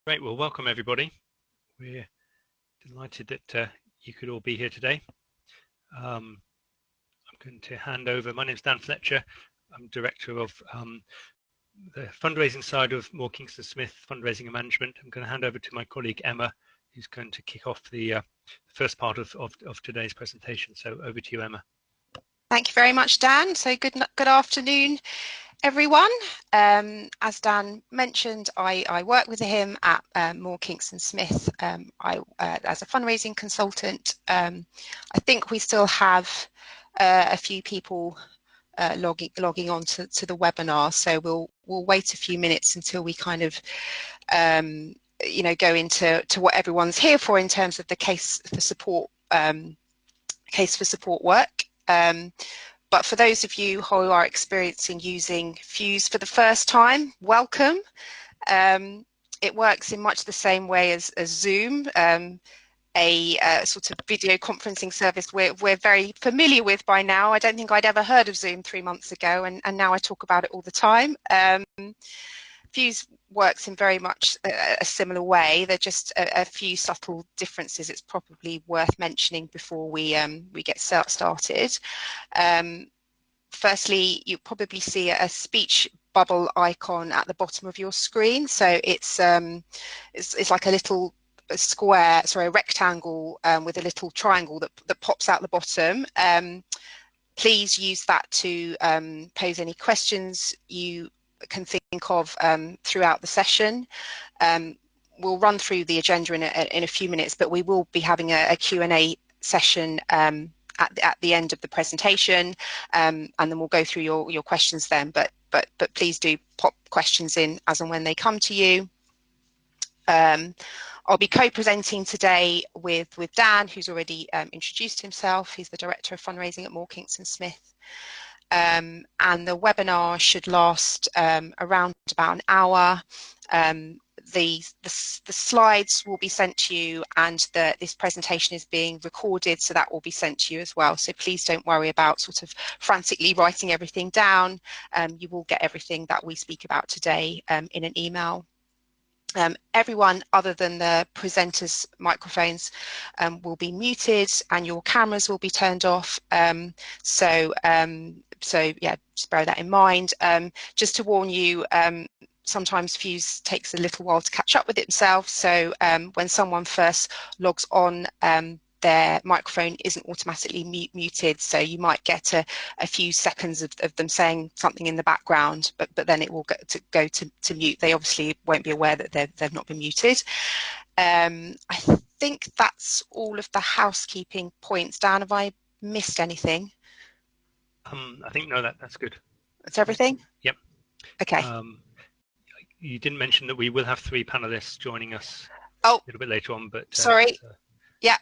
Great, well, welcome everybody. We're delighted that you could all be here today. I'm going to hand over. My name is Dan Fletcher. I'm Director of the fundraising side of Moore Kingston Smith Fundraising and Management. I'm going to hand over to my colleague Emma, who's going to kick off the first part of today's presentation. So over to you, Emma. Thank you very much, Dan. So good afternoon, everyone. As Dan mentioned, I work with him at Moore Kingston Smith as a fundraising consultant. I think we still have a few people logging on to the webinar, so we'll wait a few minutes until we kind of go into what everyone's here for in terms of the case for support work. But for those of you who are experiencing using Fuse for the first time, welcome. It works in much the same way as Zoom, a sort of video conferencing service we're very familiar with by now. I don't think I'd ever heard of Zoom 3 months ago, and now I talk about it all the time. Fuse works in very much a similar way. There are just a few subtle differences it's probably worth mentioning before we get started. Firstly, you probably see a speech bubble icon at the bottom of your screen. So it's like a little a rectangle with a little triangle that pops out the bottom. Please use that to pose any questions you can think of throughout the session. We'll run through the agenda in a few minutes, but we will be having a Q&A session at the end of the presentation, and then we'll go through your questions then. But please do pop questions in as and when they come to you. I'll be co-presenting today with Dan, who's already introduced himself. He's the Director of Fundraising at Moore Kingston Smith. And the webinar should last around about an hour. The slides will be sent to you, and this presentation is being recorded, so that will be sent to you as well. So please don't worry about sort of frantically writing everything down. You will get everything that we speak about today in an email. Everyone other than the presenters' microphones will be muted, and your cameras will be turned off. So yeah, just bear that in mind. Just to warn you, sometimes Fuse takes a little while to catch up with itself. So when someone first logs on, their microphone isn't automatically muted, so you might get a few seconds of them saying something in the background, but then it will go to mute. They obviously won't be aware that they've not been muted. I think that's all of the housekeeping points. Dan, have I missed anything? I think no, that's good. That's everything? Yep. Okay. You didn't mention that we will have 3 panelists joining us a little bit later on, but sorry. Yeah,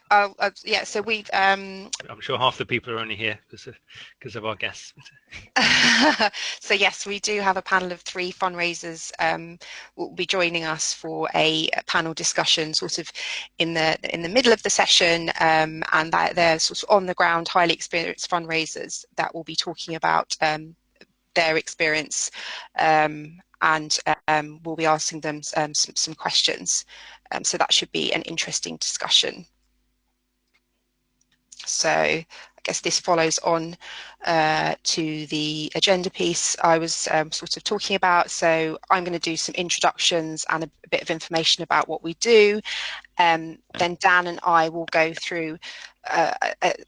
yeah. So we've. I'm sure half the people are only here because of our guests. So yes, we do have a panel of 3 fundraisers. Will be joining us for a panel discussion, sort of in the middle of the session, and they're sort of on the ground, highly experienced fundraisers that will be talking about their experience, and we'll be asking them some questions. So that should be an interesting discussion. So I guess this follows on to the agenda piece I was sort of talking about. So I'm going to do some introductions and a bit of information about what we do. Then Dan and I will go through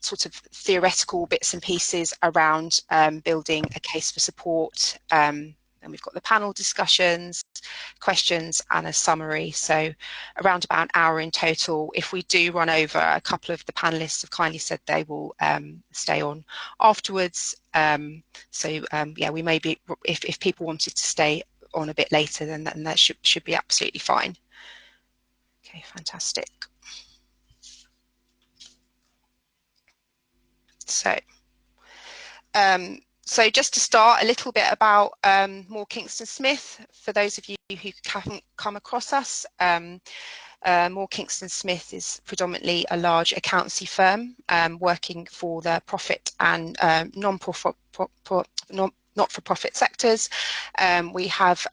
sort of theoretical bits and pieces around building a case for support. And we've got the panel discussions, questions, and a summary. So around about an hour in total. If we do run over, a couple of the panelists have kindly said they will stay on afterwards. Yeah, we may be, if people wanted to stay on a bit later, then that should be absolutely fine. Okay, fantastic. So just to start, a little bit about Moore Kingston Smith. For those of you who haven't come across us, Moore Kingston Smith is predominantly a large accountancy firm working for the profit and not-for-profit sectors. We have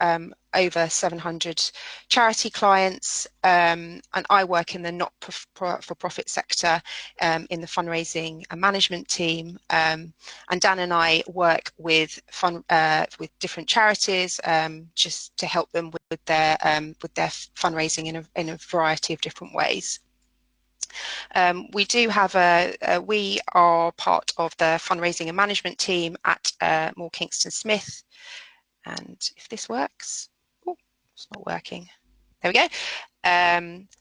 over 700 charity clients, and I work in the not-for-profit sector in the fundraising and management team. And Dan and I work with different charities just to help them with their fundraising in a variety of different ways. We do have we are part of the fundraising and management team at Moore Kingston Smith. And if this works, oh, it's not working. There we go.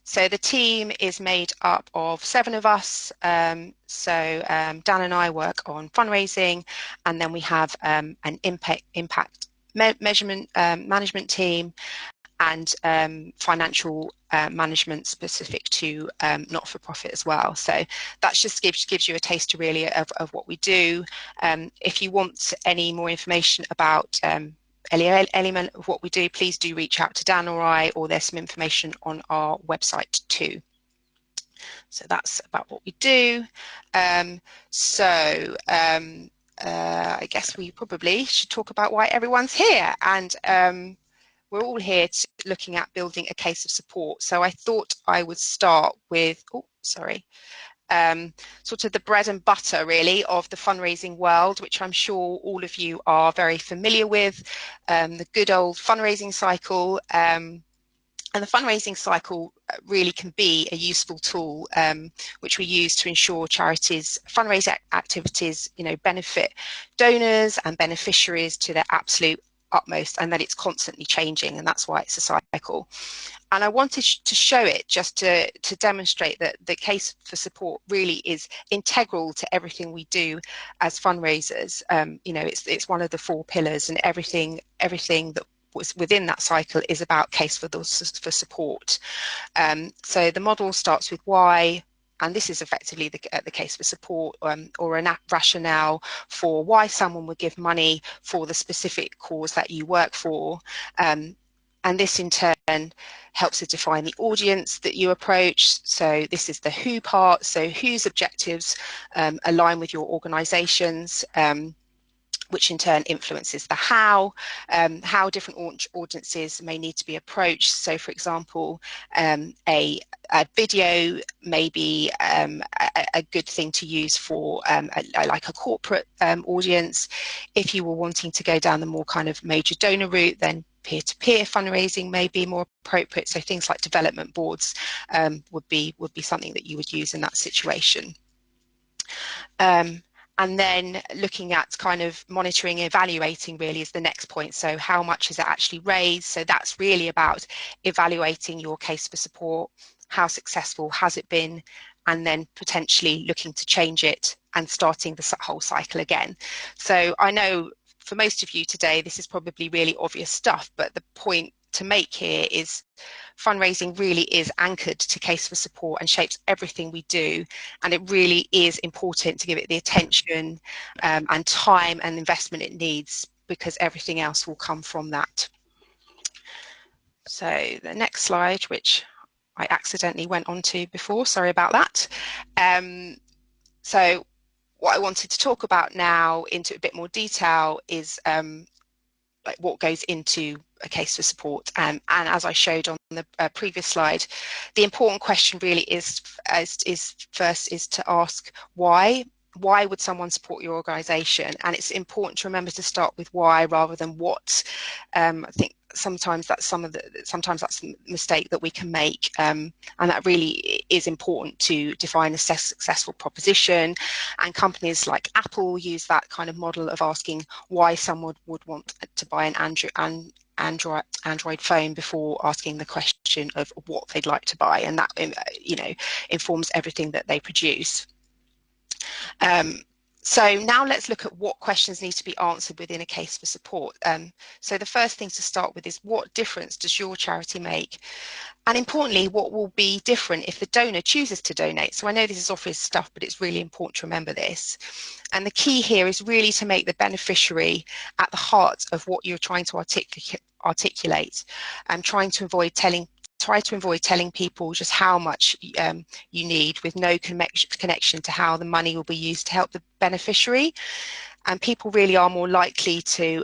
So the team is made up of 7 of us. Dan and I work on fundraising, and then we have an impact measurement management team, and financial management specific to not-for-profit as well. So that just gives you a taste really of what we do. If you want any more information about any element of what we do, please do reach out to Dan or I, or there's some information on our website too. So that's about what we do. I guess we probably should talk about why everyone's here. And we're all here looking at building a case of support. So I thought I would start with, sort of the bread and butter really of the fundraising world, which I'm sure all of you are very familiar with, the good old fundraising cycle. And the fundraising cycle really can be a useful tool which we use to ensure charities' fundraising activities, benefit donors and beneficiaries to their absolute utmost, and that it's constantly changing, and that's why it's a cycle. And I wanted to show it just to demonstrate that the case for support really is integral to everything we do as fundraisers. It's one of the 4 pillars, and everything that was within that cycle is about case for support. So the model starts with why, and this is effectively the case for support, or a rationale for why someone would give money for the specific cause that you work for. And this in turn helps to define the audience that you approach. So this is the who part. So whose objectives align with your organization's, which in turn influences the how different audiences may need to be approached. So for example, a video may be a good thing to use for like a corporate audience. If you were wanting to go down the more kind of major donor route, then peer-to-peer fundraising may be more appropriate. So things like development boards would be something that you would use in that situation. And then looking at kind of monitoring, evaluating really is the next point. So how much is it actually raised? So that's really about evaluating your case for support. How successful has it been? And then potentially looking to change it and starting the whole cycle again. So I know for most of you today, this is probably really obvious stuff, but the point to make here is fundraising really is anchored to case for support and shapes everything we do, and it really is important to give it the attention and time and investment it needs, because everything else will come from that. So the next slide, which I accidentally went onto before, sorry about that. So what I wanted to talk about now into a bit more detail is like what goes into a case for support, and as I showed on the previous slide, the important question really is first to ask why would someone support your organization, and it's important to remember to start with why rather than what. I think sometimes that's a mistake that we can make, and that really is important to define a successful proposition. And companies like Apple use that kind of model of asking why someone would want to buy an Android phone before asking the question of what they'd like to buy, and that informs everything that they produce. So now let's look at what questions need to be answered within a case for support. So the first thing to start with is, what difference does your charity make? And importantly, what will be different if the donor chooses to donate? So I know this is obvious stuff, but it's really important to remember this. And the key here is really to make the beneficiary at the heart of what you're trying to articulate, and trying to avoid telling try to avoid telling people just how much you need, with no connection to how the money will be used to help the beneficiary. And people really are more likely to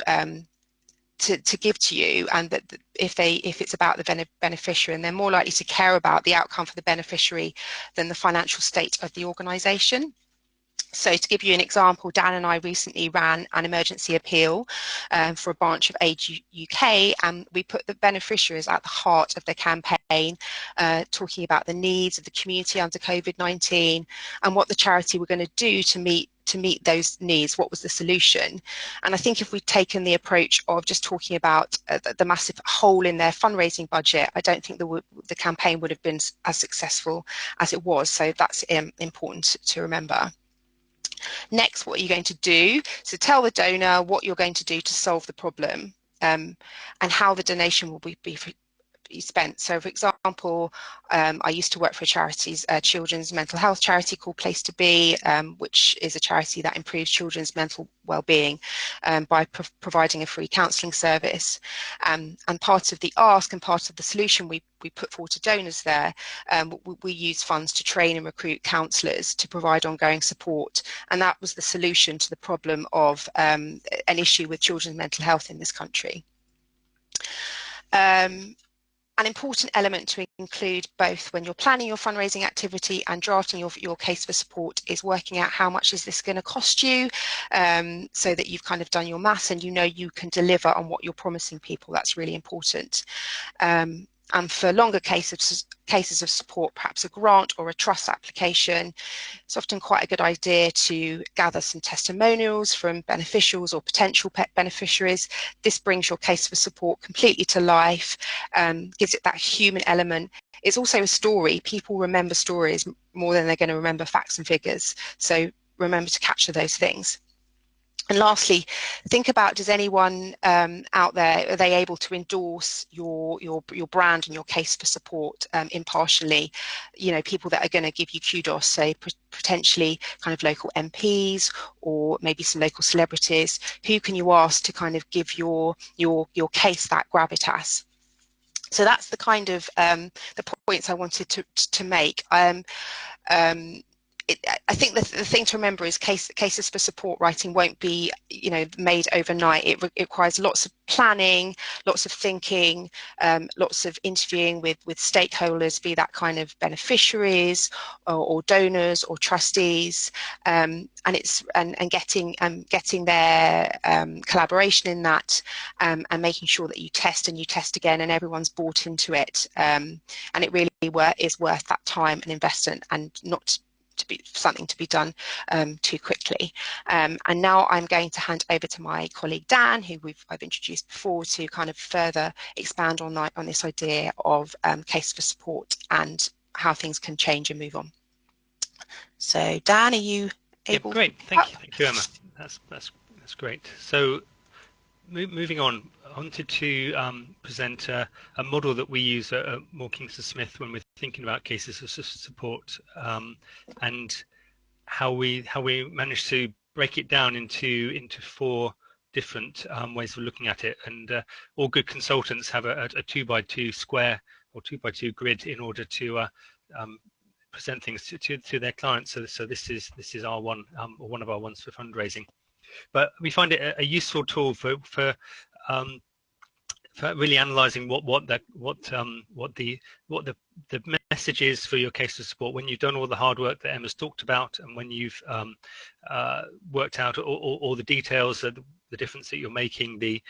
give to you, and that if it's about the beneficiary, and they're more likely to care about the outcome for the beneficiary than the financial state of the organisation. So to give you an example, Dan and I recently ran an emergency appeal for a branch of Age UK, and we put the beneficiaries at the heart of the campaign, talking about the needs of the community under COVID-19 and what the charity were going to do to meet those needs. What was the solution? And I think if we'd taken the approach of just talking about the massive hole in their fundraising budget, I don't think the campaign would have been as successful as it was. So that's important to remember. Next, what are you going to do? So tell the donor what you're going to do to solve the problem, and how the donation will be spent. So for example, I used to work for a children's mental health charity called Place to Be, which is a charity that improves children's mental well-being by providing a free counselling service. And part of the ask and part of the solution we put forward to donors there, we use funds to train and recruit counsellors to provide ongoing support. And that was the solution to the problem of an issue with children's mental health in this country. An important element to include both when you're planning your fundraising activity and drafting your case for support is working out how much is this going to cost you, so that you've kind of done your maths and you know you can deliver on what you're promising people. That's really important. And for longer cases of support, perhaps a grant or a trust application, it's often quite a good idea to gather some testimonials from beneficiaries or potential beneficiaries. This brings your case for support completely to life, gives it that human element. It's also a story. People remember stories more than they're going to remember facts and figures. So remember to capture those things. And lastly, think about, does anyone out there, are they able to endorse your brand and your case for support impartially? You know, people that are going to give you kudos, say potentially kind of local MPs or maybe some local celebrities. Who can you ask to kind of give your case that gravitas? So that's the kind of the points I wanted to make. I think the thing to remember is cases for support writing won't be, you know, made overnight. It requires lots of planning, lots of thinking, lots of interviewing with stakeholders, be that kind of beneficiaries or donors or trustees, and getting their collaboration in that, and making sure that you test and you test again and everyone's bought into it, and it really is worth that time and investment, and not to be something to be done too quickly. And now I'm going to hand over to my colleague Dan, who I've introduced before, to kind of further expand on this idea of case for support and how things can change and move on. So Dan, are you able? Yeah, great. Thank you, Emma. That's great. So moving on, I wanted to present a model that we use at Moore Kingston Smith when we're thinking about cases of support, and how we managed to break it down into 4 different ways of looking at it. And all good consultants have a 2x2 square or 2x2 grid in order to present things to their clients. So this is our one, or one of our ones for fundraising. But we find it a useful tool for really analysing what the message is for your case of support when you've done all the hard work that Emma's talked about, and when you've worked out all the details, the difference that you're making, the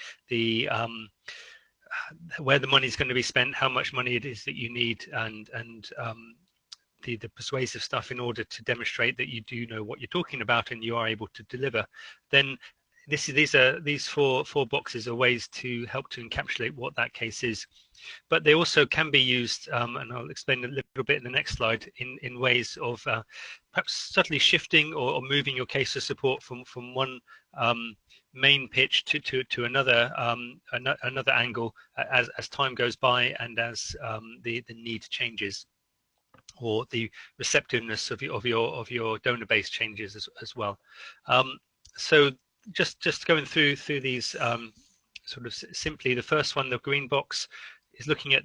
where the money is going to be spent, how much money it is that you need, and the persuasive stuff in order to demonstrate that you do know what you're talking about and you are able to deliver. Then these four boxes are ways to help to encapsulate what that case is. But they also can be used, and I'll explain a little bit in the next slide, in ways of perhaps subtly shifting or moving your case of support from one main pitch to another another angle as time goes by, and as the need changes, or the receptiveness of your donor base changes as well. So just going through these sort of simply, the first one, the green box, is looking at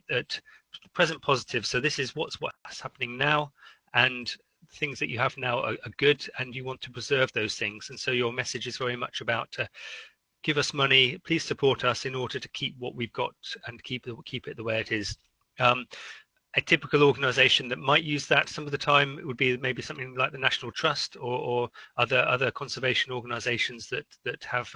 present positive. So this is what's happening now, and things that you have now are good, and you want to preserve those things. And so your message is very much about give us money, please support us in order to keep what we've got and keep it the way it is. A typical organisation that might use that some of the time it would be maybe something like the National Trust or other conservation organisations that have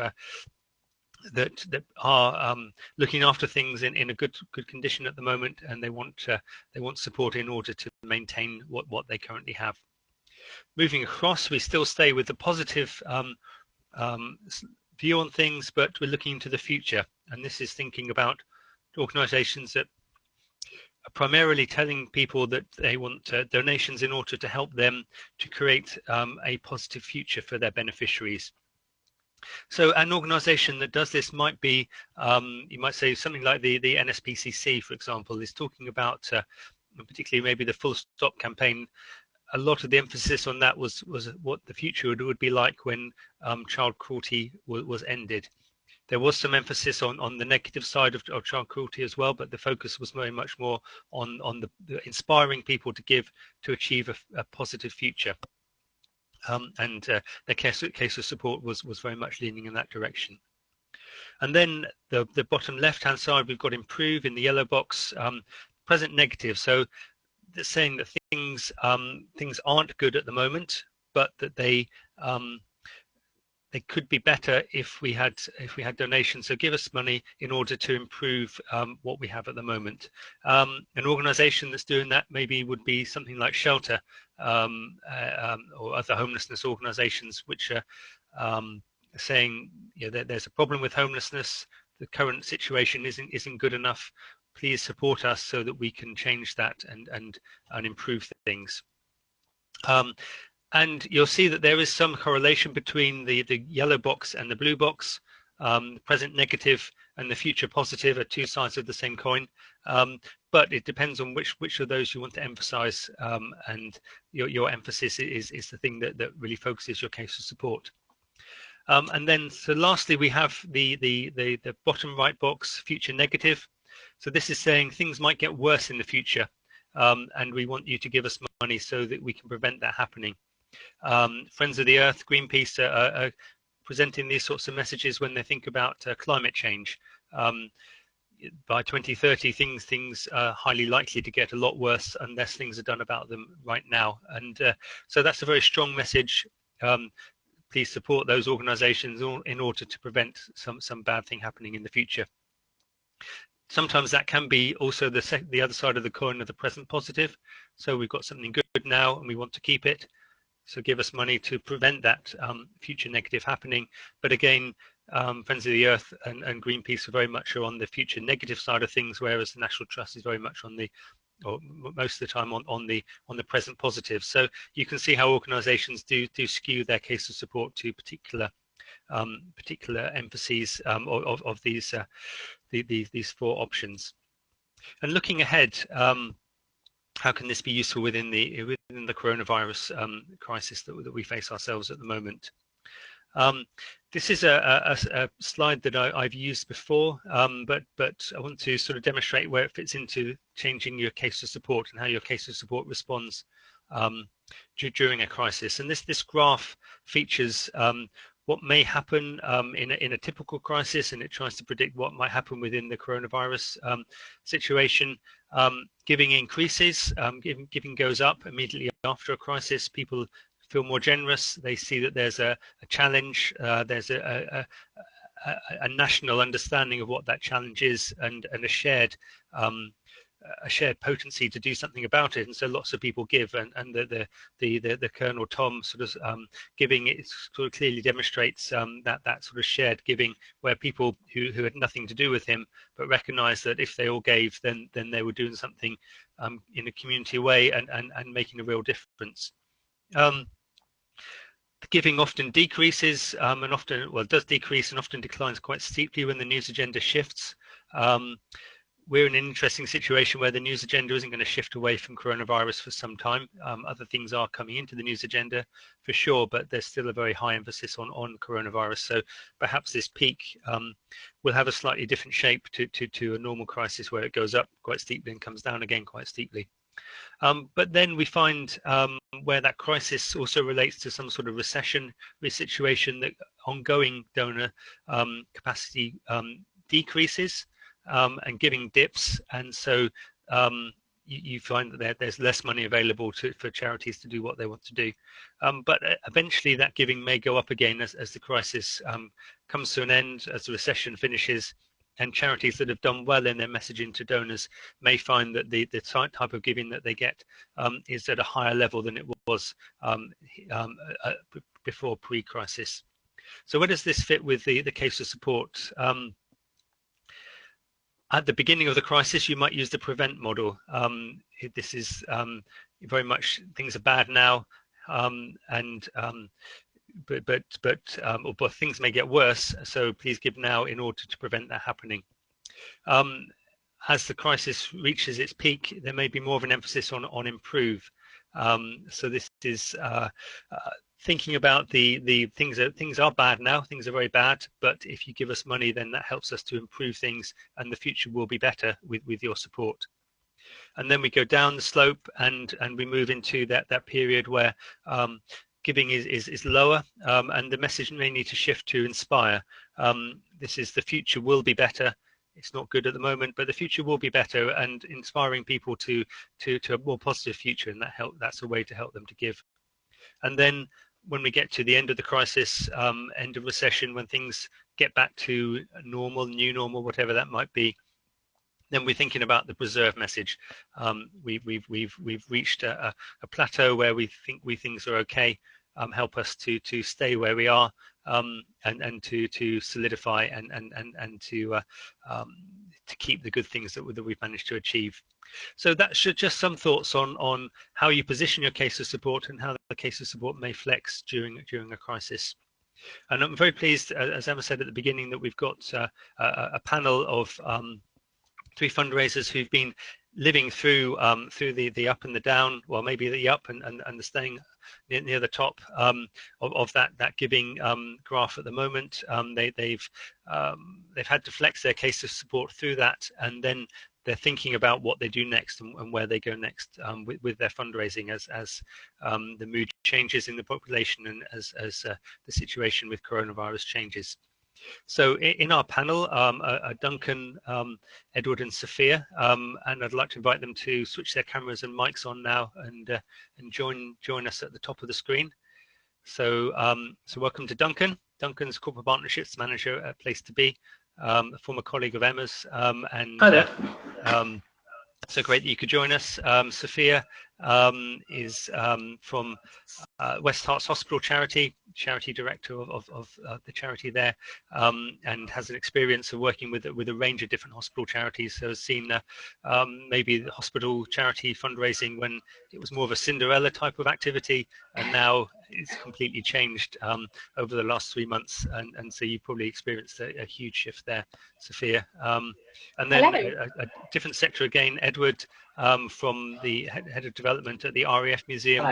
that are looking after things in a good condition at the moment, and they want support in order to maintain what they currently have. Moving across, we still stay with the positive view on things, but we're looking into the future, and this is thinking about organisations that are primarily telling people that they want donations in order to help them to create a positive future for their beneficiaries. So an organisation that does this might be, you might say something like the NSPCC, for example, is talking about, particularly maybe the Full Stop campaign. A lot of the emphasis on that was what the future would be like when child cruelty was ended. There was some emphasis on the negative side of child cruelty as well, but the focus was very much more on the inspiring people to give to achieve a positive future. And their case of support was very much leaning in that direction. And then the bottom left-hand side, we've got improve in the yellow box, present negative. So they're saying that things aren't good at the moment, but that they could be better if we had donations. So give us money in order to improve what we have at the moment. An organisation that's doing that maybe would be something like Shelter or other homelessness organisations, which are saying, you know, there's a problem with homelessness. The current situation isn't good enough. Please support us so that we can change that and improve things. And you'll see that there is some correlation between the yellow box and the blue box. The present negative and the future positive are two sides of the same coin, but it depends on which of those you want to emphasize, and your emphasis is the thing that really focuses your case of support. And then, so lastly, we have the bottom right box, future negative. So this is saying things might get worse in the future, and we want you to give us money so that we can prevent that happening. Friends of the Earth, Greenpeace are presenting these sorts of messages when they think about climate change. By 2030, things are highly likely to get a lot worse unless things are done about them right now. And so that's a very strong message. Please support those organisations in order to prevent some bad thing happening in the future. Sometimes that can be also the other side of the coin of the present positive. So we've got something good now and we want to keep it. So give us money to prevent that future negative happening. But again, Friends of the Earth and Greenpeace are very much on the future negative side of things, whereas the National Trust is very much on the, or most of the time on the present positive. So you can see how organisations do skew their case of support to particular emphases of these four options. And looking ahead, how can this be useful within the coronavirus crisis that we face ourselves at the moment? This is a slide that I've used before, but I want to sort of demonstrate where it fits into changing your case of support and how your case of support responds during a crisis. And this graph features what may happen in a typical crisis, and it tries to predict what might happen within the coronavirus situation. Giving increases, giving goes up immediately after a crisis. People feel more generous. They see that there's a challenge, there's a national understanding of what that challenge is, and a shared potency to do something about it, and so lots of people give, and the Colonel Tom sort of giving, it sort of clearly demonstrates that sort of shared giving, where people who had nothing to do with him but recognise that if they all gave, then they were doing something in a community way and making a real difference. Giving often decreases and often, well, does decrease and often declines quite steeply when the news agenda shifts. we're in an interesting situation where the news agenda isn't going to shift away from coronavirus for some time. Other things are coming into the news agenda for sure, but there's still a very high emphasis on coronavirus. So perhaps this peak will have a slightly different shape to a normal crisis where it goes up quite steeply and comes down again quite steeply. But then we find where that crisis also relates to some sort of recession situation, that ongoing donor capacity decreases and giving dips, and so you find that there's less money available for charities to do what they want to do. But eventually that giving may go up again as the crisis comes to an end, as the recession finishes, and charities that have done well in their messaging to donors may find that the type of giving that they get is at a higher level than it was before pre-crisis. So where does this fit with the case of support? At the beginning of the crisis, you might use the prevent model. This is very much things are bad now, but things may get worse. So please give now in order to prevent that happening. As the crisis reaches its peak, there may be more of an emphasis on improve. So this is thinking about the things are bad now, things are very bad, but if you give us money, then that helps us to improve things, and the future will be better with your support. And then we go down the slope, and we move into that period where giving is lower, and the message may need to shift to inspire. This is the future will be better. It's not good at the moment, but the future will be better, and inspiring people to a more positive future, and that's a way to help them to give. And then when we get to the end of the crisis, end of recession, when things get back to normal, new normal, whatever that might be, then we're thinking about the preserve message. We've reached a plateau where we think things are okay. Help us to stay where we are, and to solidify and to keep the good things that we've managed to achieve. So that's just some thoughts on how you position your case of support and how the case of support may flex during a crisis. And I'm very pleased, as Emma said at the beginning, that we've got a panel of 3 fundraisers who've been living through the up and the down, well, maybe the up and the staying near the top of that giving graph at the moment. They've had to flex their case of support through that, and then they're thinking about what they do next and where they go next with their fundraising as the mood changes in the population and as the situation with coronavirus changes. So in our panel, Duncan, Edward and Sophia, and I'd like to invite them to switch their cameras and mics on now and join us at the top of the screen. So welcome to Duncan. Duncan's Corporate Partnerships Manager at Place to Be, a former colleague of Emma's. And hi there. So great that you could join us. Sophia is from West Herts Hospital charity director of the charity there, and has an experience of working with a range of different hospital charities. So has seen maybe the hospital charity fundraising when it was more of a Cinderella type of activity, and now it's completely changed over the last 3 months, and so you probably experienced a huge shift there, Sophia. And then a different sector again, Edward, from the head of development at the RAF Museum.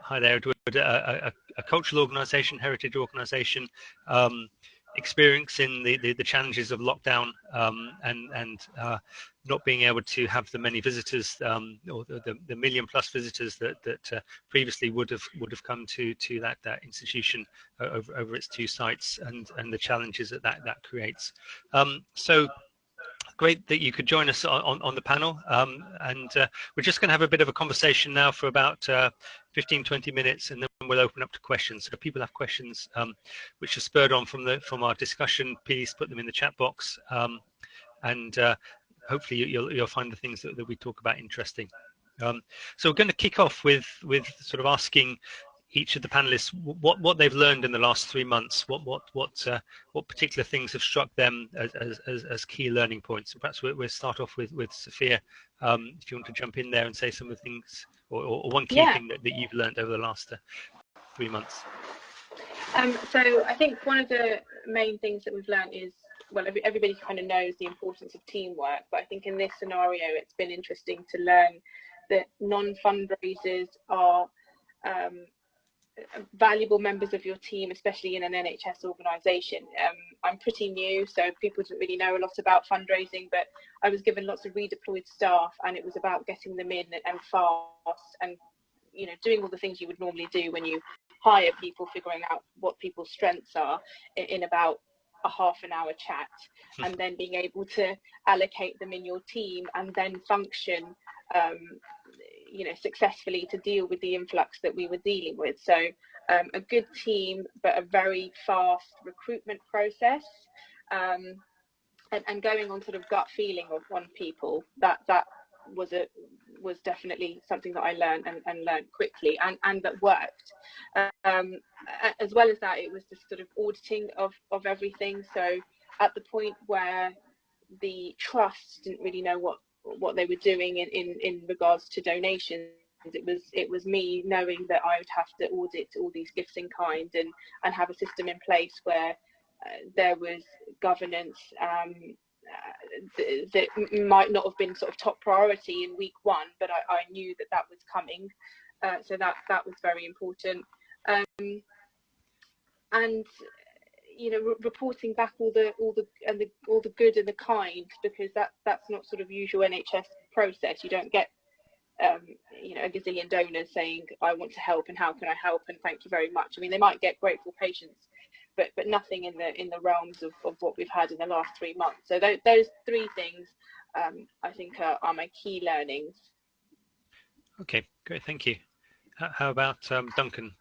Hi there, Edward. A cultural organisation, heritage organisation, experiencing the challenges of lockdown and not being able to have the many visitors or the million plus visitors that previously would have come to that institution over its 2 sites, and the challenges that creates. So great that you could join us on the panel, and we're just going to have a bit of a conversation now for about 15-20 minutes, and then we'll open up to questions. So if people have questions which are spurred on from our discussion, please put them in the chat box, and hopefully you'll find the things that we talk about interesting. So we're going to kick off with sort of asking each of the panelists what they've learned in the last 3 months, what particular things have struck them as key learning points. So perhaps we'll start off with Sophia, if you want to jump in there and say some of the things, or one key thing that you've learned over the last 3 months. So I think one of the main things that we've learned is well, everybody kind of knows the importance of teamwork, but I think in this scenario, it's been interesting to learn that non-fundraisers are valuable members of your team, especially in an NHS organisation. I'm pretty new, so people didn't really know a lot about fundraising, but I was given lots of redeployed staff, and it was about getting them in and fast, and doing all the things you would normally do when you hire people, figuring out what people's strengths are in about a half an hour chat, and then being able to allocate them in your team and then function successfully to deal with the influx that we were dealing with. So a good team, but a very fast recruitment process, and going on sort of gut feeling on people. That was definitely something that I learned and learned quickly, and that worked. As well as that, it was just sort of auditing of everything. So at the point where the trust didn't really know what they were doing in regards to donations, it was me knowing that I would have to audit all these gifts in kind and have a system in place where there was governance that might not have been sort of top priority in week one, but I knew that was coming. So that was very important. And reporting back all the good and the kind, because that's not sort of usual NHS process. You don't get a gazillion donors saying I want to help and how can I help and thank you very much. I mean, they might get grateful patients, but nothing in the realms of what we've had in the last 3 months. So those three things I think are my key learnings. Okay, great, thank you. How about Duncan?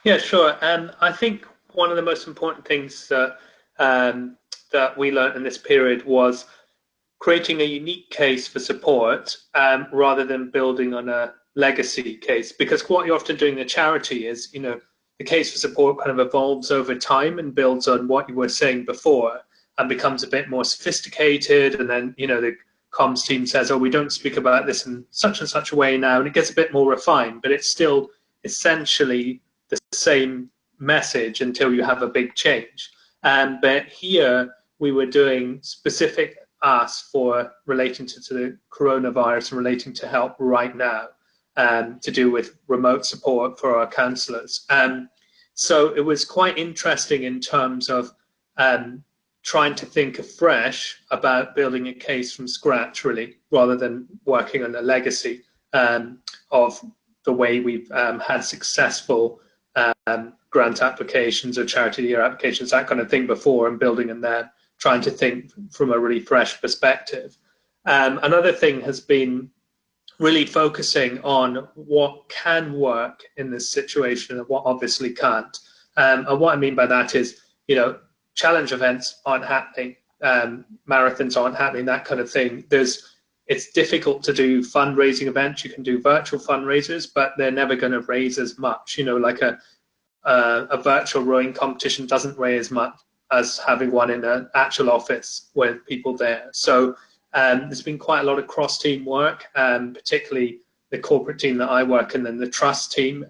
Yeah, sure. I think one of the most important things that we learned in this period was creating a unique case for support rather than building on a legacy case. Because what you're often doing in a charity is, the case for support kind of evolves over time and builds on what you were saying before and becomes a bit more sophisticated. And then, the comms team says, oh, we don't speak about this in such and such a way now. And it gets a bit more refined, but it's still essentially the same message until you have a big change. But here we were doing specific asks for relating to the coronavirus and relating to help right now, to do with remote support for our counsellors. So it was quite interesting in terms of trying to think afresh about building a case from scratch, really, rather than working on a legacy of the way we've had successful grant applications or charity year applications, that kind of thing before, and building on them, trying to think from a really fresh perspective. Another thing has been really focusing on what can work in this situation and what obviously can't. And what I mean by that is, challenge events aren't happening, marathons aren't happening, that kind of thing. It's difficult to do fundraising events. You can do virtual fundraisers, but they're never going to raise as much. Like a virtual rowing competition doesn't raise as much as having one in an actual office with people there. So there's been quite a lot of cross-team work, particularly the corporate team that I work in and the trust team.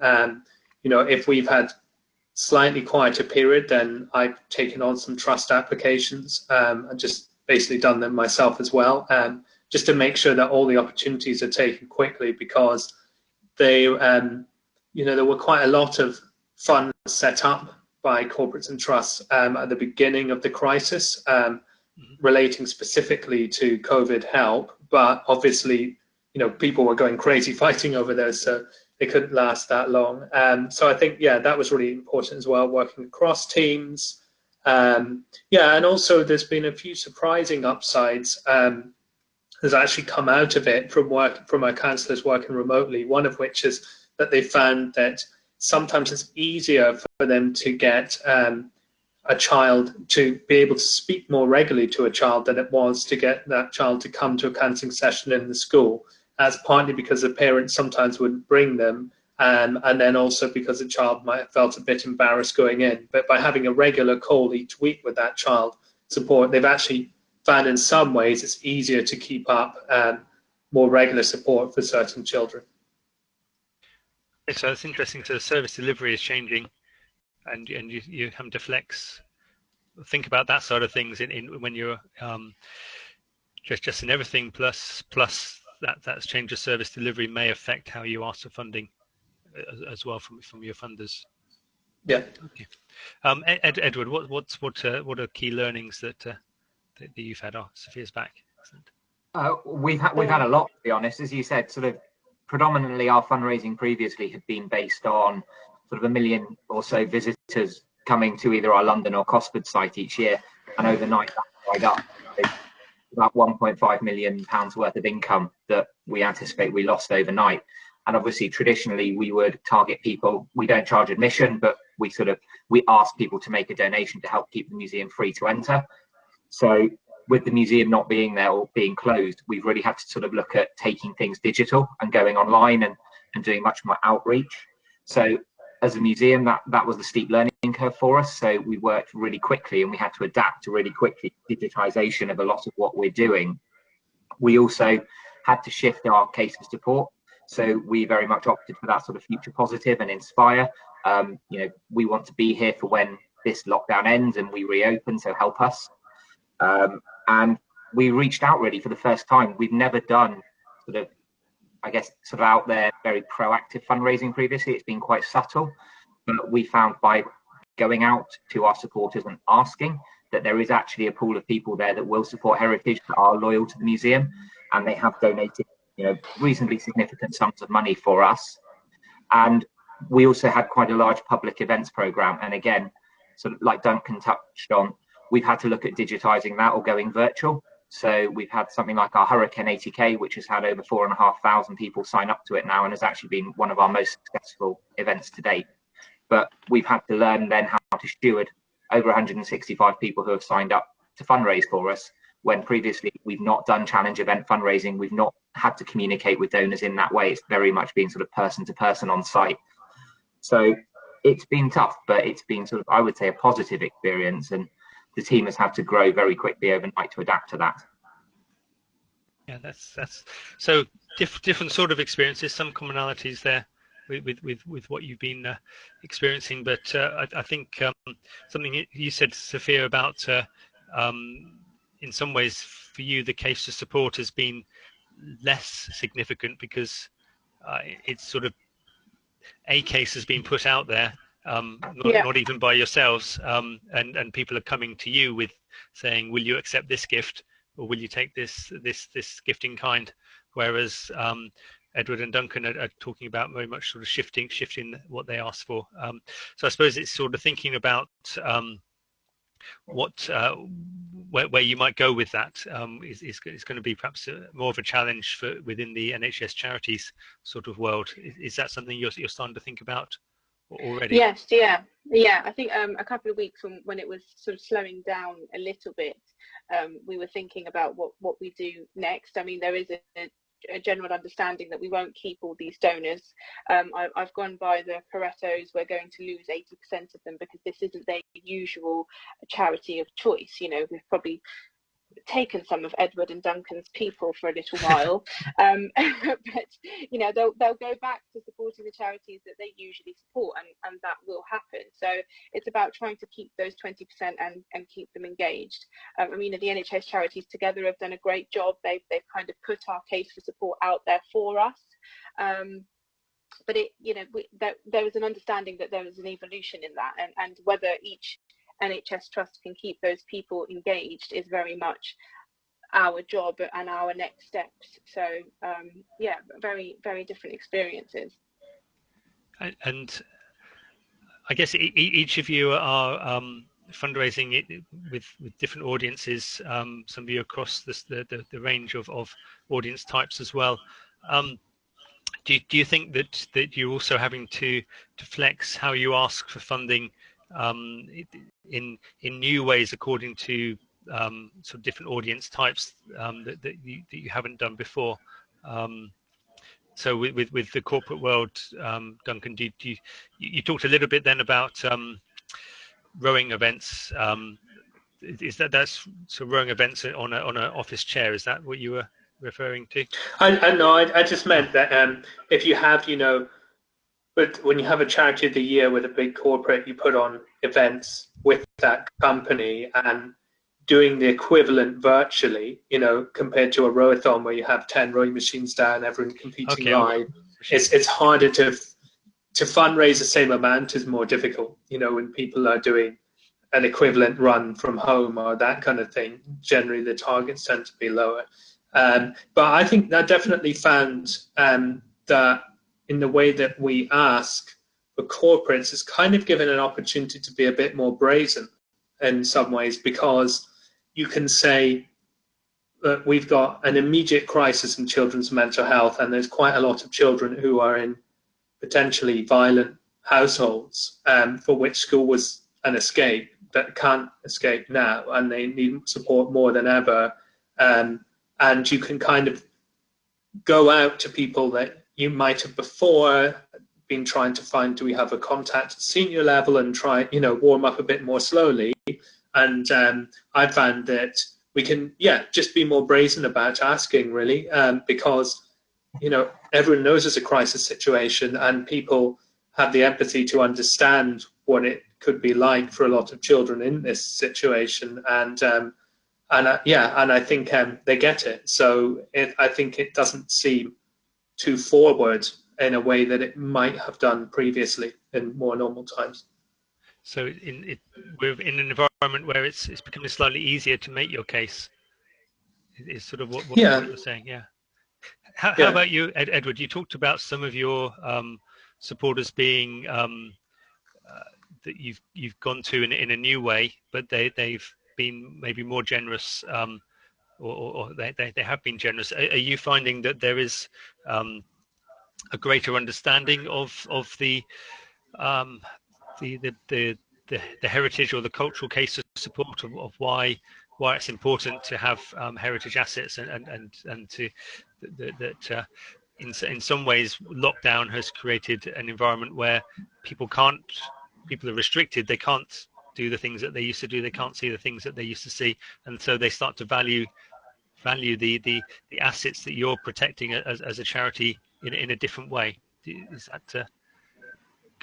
If we've had slightly quieter period, then I've taken on some trust applications and just basically done them myself as well, just to make sure that all the opportunities are taken quickly, because there were quite a lot of funds set up by corporates and trusts at the beginning of the crisis, relating specifically to COVID help, but obviously, people were going crazy fighting over those, so they couldn't last that long. So I think, that was really important as well, working across teams. And also there's been a few surprising upsides has actually come out of it from our counsellors working remotely, one of which is that they found that sometimes it's easier for them to get a child to be able to speak more regularly to a child than it was to get that child to come to a counselling session in the school. That's partly because the parents sometimes wouldn't bring them, and then also because the child might have felt a bit embarrassed going in. But by having a regular call each week with that child support, they've actually found in some ways it's easier to keep up more regular support for certain children. So it's interesting. So the service delivery is changing, and you having to flex think about that sort of things in when you're just in everything, plus that change of service delivery may affect how you ask for funding as well from your funders. Yeah. Okay. Edward, what are key learnings that you've had? Oh, Sophia's back. Excellent. We've had a lot, to be honest. As you said, sort of predominantly our fundraising previously had been based on sort of 1 million or so visitors coming to either our London or Cosford site each year, and overnight that dried up. About 1.5 million pounds worth of income that we anticipate we lost overnight. And obviously, traditionally, we would target people. We don't charge admission, but we ask people to make a donation to help keep the museum free to enter. So with the museum not being there or being closed, we've really had to sort of look at taking things digital and going online and doing much more outreach. So as a museum, that was the steep learning curve for us. So we worked really quickly and we had to adapt to really quickly digitization of a lot of what we're doing. We also had to shift our case for support. So we very much opted for that sort of future positive and inspire. We want to be here for when this lockdown ends and we reopen, so help us. And we reached out really for the first time. We've never done sort of out there, very proactive fundraising previously. It's been quite subtle, but we found by going out to our supporters and asking that there is actually a pool of people there that will support heritage, that are loyal to the museum, and they have donated, reasonably significant sums of money for us. And we also had quite a large public events program. And again, sort of like Duncan touched on, we've had to look at digitizing that or going virtual. So we've had something like our Hurricane 80K, which has had over 4,500 people sign up to it now and has actually been one of our most successful events to date. But we've had to learn then how to steward over 165 people who have signed up to fundraise for us, when previously we've not done challenge event fundraising. We've not had to communicate with donors in that way. It's very much been sort of person to person on site. So it's been tough, but it's been sort of, I would say, a positive experience. And the team has had to grow very quickly overnight to adapt to that. Yeah, that's so different sort of experiences, some commonalities there with what you've been experiencing, but I think something you said, Sophia, about in some ways for you the case for support has been less significant because it's sort of a case has been put out there, not even by yourselves, and people are coming to you with saying, will you accept this gift, or will you take this gift in kind? Whereas Edward and Duncan are talking about very much sort of shifting what they ask for. So I suppose it's sort of thinking about where you might go with that is going to be perhaps more of a challenge for within the NHS charities sort of world. Is that something you're starting to think about already? Yes, yeah. I think a couple of weeks when it was sort of slowing down a little bit, we were thinking about what we do next. I mean, there is a general understanding that we won't keep all these donors. I've gone by the Paretos. We're going to lose 80% of them because this isn't their usual charity of choice. We've probably taken some of Edward and Duncan's people for a little while, but they'll go back to supporting the charities that they usually support, and that will happen. So it's about trying to keep those 20% and keep them engaged. The NHS charities together have done a great job. They've kind of put our case for support out there for us, but there was an understanding that there was an evolution in that, and whether each NHS trust can keep those people engaged is very much our job and our next steps. So very, very different experiences. And I guess each of you are fundraising with different audiences. Some of you across the range of audience types as well. Do you think that you're also having to flex how you ask for funding in new ways according to sort of different audience types that you haven't done before? So with the corporate world, Duncan, you talked a little bit then about rowing events. Is that's so rowing events on an office chair? Is that what you were referring to? I just meant that if you have, but when you have a charity of the year with a big corporate, you put on events with that company and doing the equivalent virtually, compared to a rowathon where you have 10 rowing machines down, everyone competing live. It's harder to fundraise the same amount is more difficult, when people are doing an equivalent run from home or that kind of thing. Generally, the targets tend to be lower. But I think that definitely found that in the way that we ask for corporates, it's kind of given an opportunity to be a bit more brazen in some ways, because you can say that we've got an immediate crisis in children's mental health, and there's quite a lot of children who are in potentially violent households for which school was an escape that can't escape now, and they need support more than ever. And you can kind of go out to people that you might have before been trying to find, do we have a contact at senior level, and try, warm up a bit more slowly. And I found that we can, just be more brazen about asking, really, because everyone knows it's a crisis situation, and people have the empathy to understand what it could be like for a lot of children in this situation, and I think they get it. So I think it doesn't seem too forward in a way that it might have done previously in more normal times. So we're in an environment where it's becoming slightly easier to make your case. Is sort of what you're saying, yeah. How about you, Edward? You talked about some of your supporters being that you've gone to in a new way, but they've been maybe more generous, or they have been generous. Are you finding that there is a greater understanding of the heritage or the cultural case of support of why it's important to have heritage assets, and to that in some ways lockdown has created an environment where people are restricted, they can't do the things that they used to do, they can't see the things that they used to see, and so they start to value the assets that you're protecting as a charity in a different way. Is that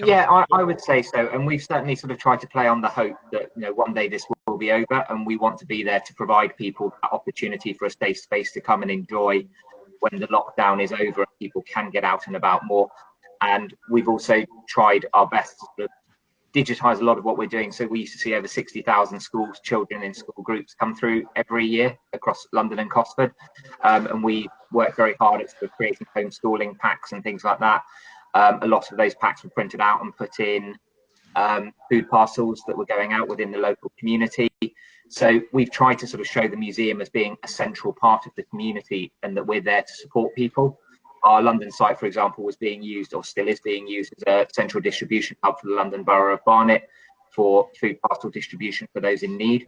I would say so, and we've certainly sort of tried to play on the hope that one day this will be over, and we want to be there to provide people that opportunity for a safe space to come and enjoy when the lockdown is over and people can get out and about more. And we've also tried our best to sort of digitize a lot of what we're doing. So we used to see over 60,000 children in school groups come through every year across London and Cosford, and we work very hard at sort of creating homeschooling packs and things like that. A lot of those packs were printed out and put in food parcels that were going out within the local community. So we've tried to sort of show the museum as being a central part of the community, and that we're there to support people. Our London site, for example, was being used, or still is being used, as a central distribution hub for the London Borough of Barnet for food parcel distribution for those in need.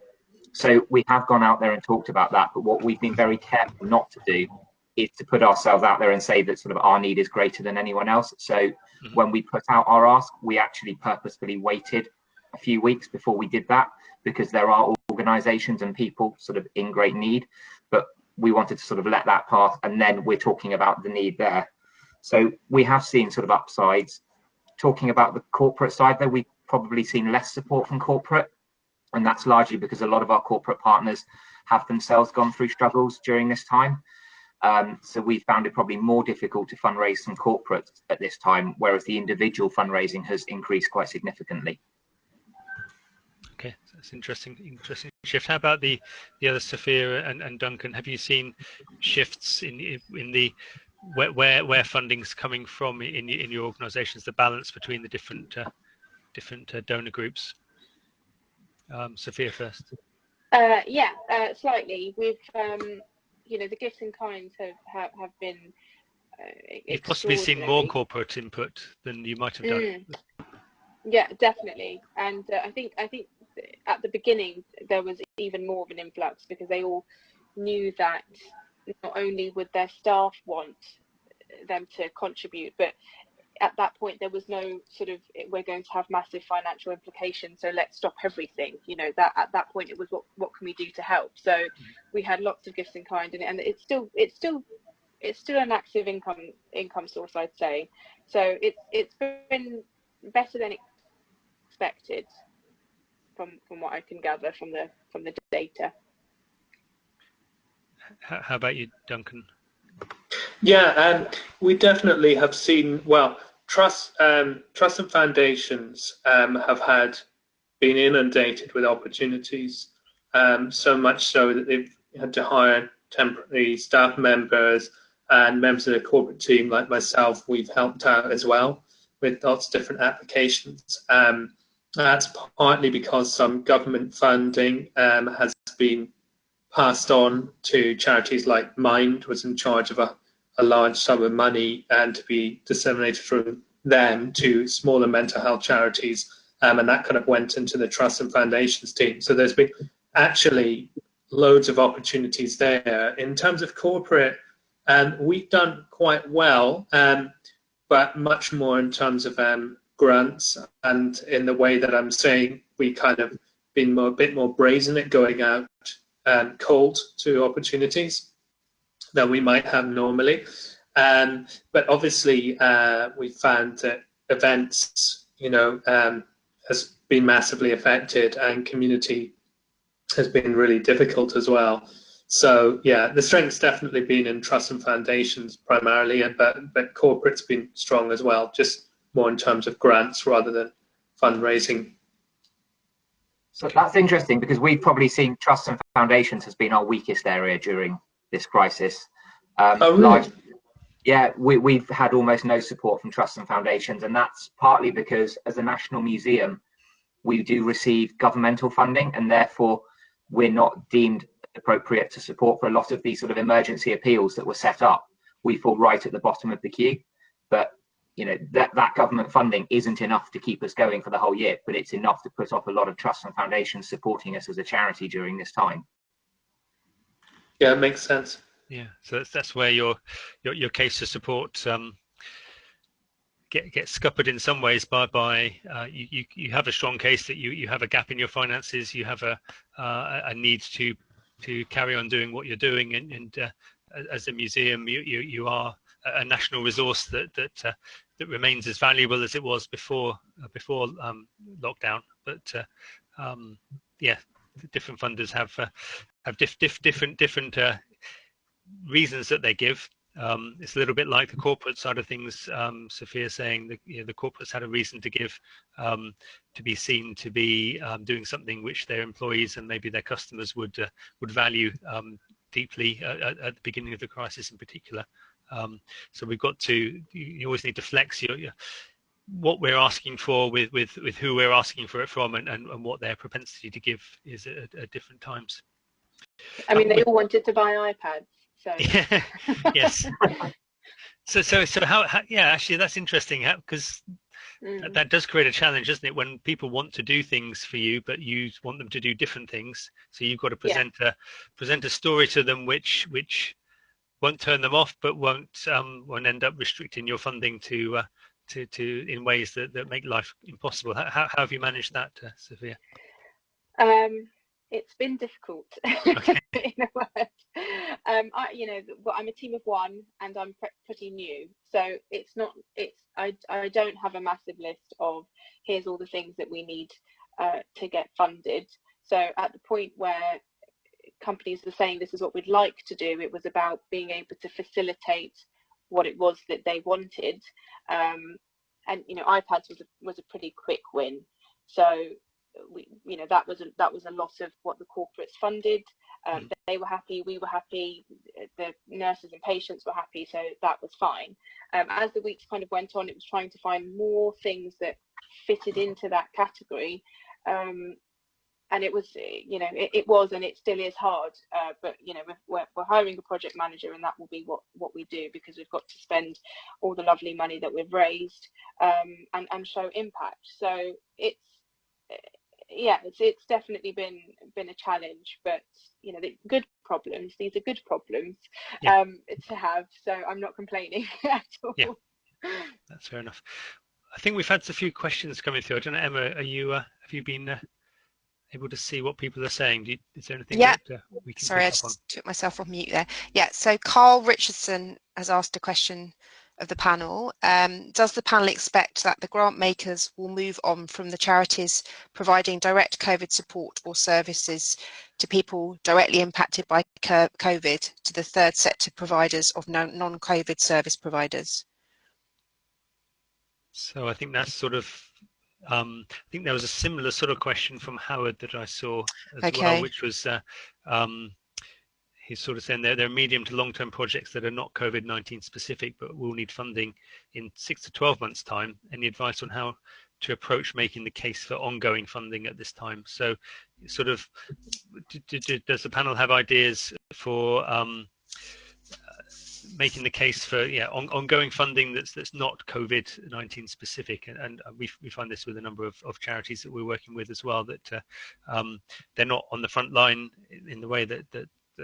So we have gone out there and talked about that, but what we've been very careful not to do is to put ourselves out there and say that sort of our need is greater than anyone else. So when we put out our ask, we actually purposefully waited a few weeks before we did that, because there are organisations and people sort of in great need, but we wanted to sort of let that pass, and then we're talking about the need there. So we have seen sort of upsides. Talking about the corporate side, though, we've probably seen less support from corporate, and that's largely because a lot of our corporate partners have themselves gone through struggles during this time. So we found it probably more difficult to fundraise some corporates at this time, whereas the individual fundraising has increased quite significantly. Okay, that's interesting shift. How about the other, Sophia and Duncan? Have you seen shifts in the where funding's coming from in your organisations, the balance between the different donor groups? Sophia first. Slightly. We've the gifts in kind have been You've possibly seen more corporate input than you might have done. Yeah, definitely. And I think at the beginning there was even more of an influx, because they all knew that not only would their staff want them to contribute, but at that point there was no sort of, we're going to have massive financial implications, so let's stop everything. That at that point it was, what can we do to help? So we had lots of gifts in kind, and it's still an active income source, I'd say. So it's been better than expected. from what I can gather from the data. How about you, Duncan? Yeah, we definitely have seen, well, trust and foundations have been inundated with opportunities, so much so that they've had to hire temporary staff members and members of the corporate team like myself. We've helped out as well with lots of different applications. That's partly because some government funding has been passed on to charities, like Mind was in charge of a large sum of money and to be disseminated from them to smaller mental health charities, and that kind of went into the trust and foundations team. So there's been actually loads of opportunities there. In terms of corporate, we've done quite well, but much more in terms of grants, and in the way that I'm saying, we kind of been a bit more brazen at going out cold to opportunities than we might have normally. But obviously, we found that events, has been massively affected, and community has been really difficult as well. So yeah, the strength's definitely been in trust and foundations primarily, but corporate's been strong as well, just more in terms of grants rather than fundraising. So that's interesting, because we've probably seen trust and foundations has been our weakest area during this crisis. Oh, really? Yeah, we've had almost no support from trust and foundations, and that's partly because as a national museum, we do receive governmental funding, and therefore we're not deemed appropriate to support for a lot of these sort of emergency appeals that were set up. We fall right at the bottom of the queue, but that government funding isn't enough to keep us going for the whole year, but it's enough to put off a lot of trusts and foundations supporting us as a charity during this time. Yeah, it makes sense. Yeah, so that's where your case to support gets scuppered in some ways by you have a strong case that you have a gap in your finances, you have a need to carry on doing what you're doing, and as a museum you are a national resource that remains as valuable as it was before lockdown. But yeah, different funders have different reasons that they give. It's a little bit like the corporate side of things. Sophia saying that the corporates had a reason to give, to be seen to be doing something which their employees and maybe their customers would value deeply at the beginning of the crisis in particular. So we've got to, you always need to flex what we're asking for with who we're asking for it from, and what their propensity to give is at different times. I mean, they all wanted to buy iPads. So. Yeah, yes. So how yeah, actually that's interesting, because that does create a challenge, doesn't it? When people want to do things for you, but you want them to do different things, so you've got to present a story to them which won't turn them off, but won't end up restricting your funding to in ways that make life impossible. How have you managed that, Sophia? It's been difficult. Okay. In a word. I'm a team of one, and I'm pretty new, so I don't have a massive list of here's all the things that we need to get funded. So at the point where companies were saying this is what we'd like to do, it was about being able to facilitate what it was that they wanted, and iPads was a pretty quick win. So that was a lot of what the corporates funded. They were happy, we were happy, the nurses and patients were happy, so that was fine. As the weeks kind of went on, it was trying to find more things that fitted into that category, and it was it was and it still is hard, but we're hiring a project manager, and that will be what we do, because we've got to spend all the lovely money that we've raised and show impact. So it's definitely been a challenge, but the good problems, these are good problems to have, so I'm not complaining at all. Yeah, that's fair enough. I think we've had a few questions coming through. I don't know, Emma, have you been able to see what people are saying? Is there anything that we can Sorry, I pick up on? just took myself off mute there. Yeah, so Carl Richardson has asked a question of the panel. Does the panel expect that the grant makers will move on from the charities providing direct COVID support or services to people directly impacted by COVID to the third sector providers of non-COVID service providers? So I think that's sort of, I think there was a similar sort of question from Howard that I saw as well, which was, he's sort of saying there are medium to long-term projects that are not COVID-19 specific, but will need funding in 6 to 12 months' time. Any advice on how to approach making the case for ongoing funding at this time? So sort of, does the panel have ideas for making the case for ongoing funding that's not COVID-19 specific, and we find this with a number of charities that we're working with as well, that they're not on the front line in the way that